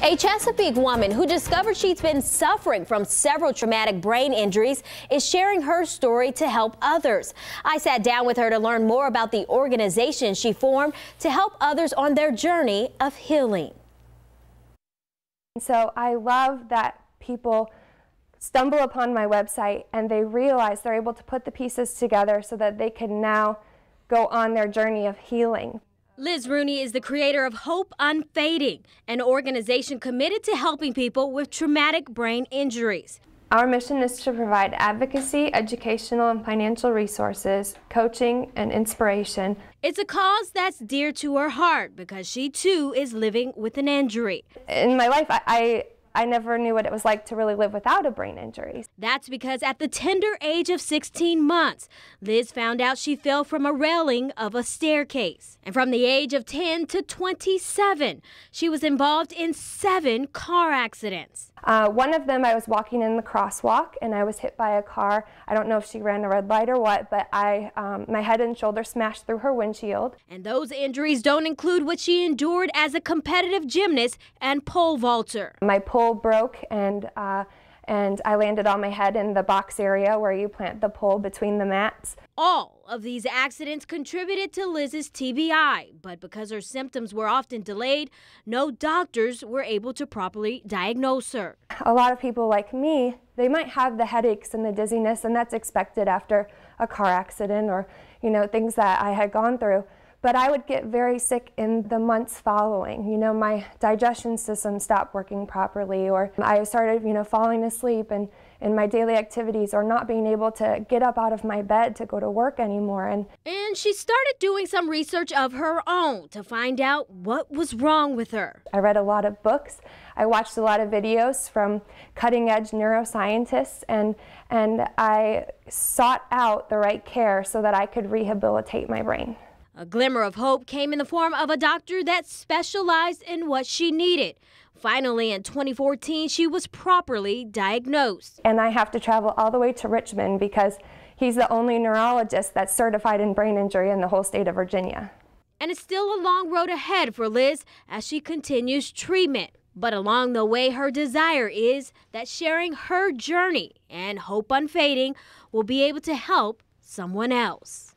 A Chesapeake woman who discovered she's been suffering from several traumatic brain injuries is sharing her story to help others. I sat down with her to learn more about the organization she formed to help others on their journey of healing. So I love that people stumble upon my website and they realize they're able to put the pieces together so that they can now go on their journey of healing. Liz Rooney is the creator of Hope Unfading, an organization committed to helping people with traumatic brain injuries. Our mission is to provide advocacy, educational and financial resources, coaching and inspiration. It's a cause that's dear to her heart because she too is living with an injury. In my life, I never knew what it was like to really live without a brain injury. That's because at the tender age of 16 months, Liz found out she fell from a railing of a staircase. And from the age of 10 to 27, she was involved in 7 car accidents. One of them, I was walking in the crosswalk and I was hit by a car. I don't know if she ran a red light or what, but my head and shoulder smashed through her windshield. And those injuries don't include what she endured as a competitive gymnast and pole vaulter. My pole broke and I landed on my head in the box area where you plant the pole between the mats. All of these accidents contributed to Liz's TBI, but because her symptoms were often delayed, no doctors were able to properly diagnose her. A lot of people like me, they might have the headaches and the dizziness, and that's expected after a car accident or, things that I had gone through. But I would get very sick in the months following. My digestion system stopped working properly, or I started, falling asleep in my daily activities, or not being able to get up out of my bed to go to work anymore. And she started doing some research of her own to find out what was wrong with her. I read a lot of books. I watched a lot of videos from cutting-edge neuroscientists, and I sought out the right care so that I could rehabilitate my brain. A glimmer of hope came in the form of a doctor that specialized in what she needed. Finally, in 2014, she was properly diagnosed. And I have to travel all the way to Richmond because he's the only neurologist that's certified in brain injury in the whole state of Virginia. And it's still a long road ahead for Liz as she continues treatment. But along the way, her desire is that sharing her journey and Hope Unfading will be able to help someone else.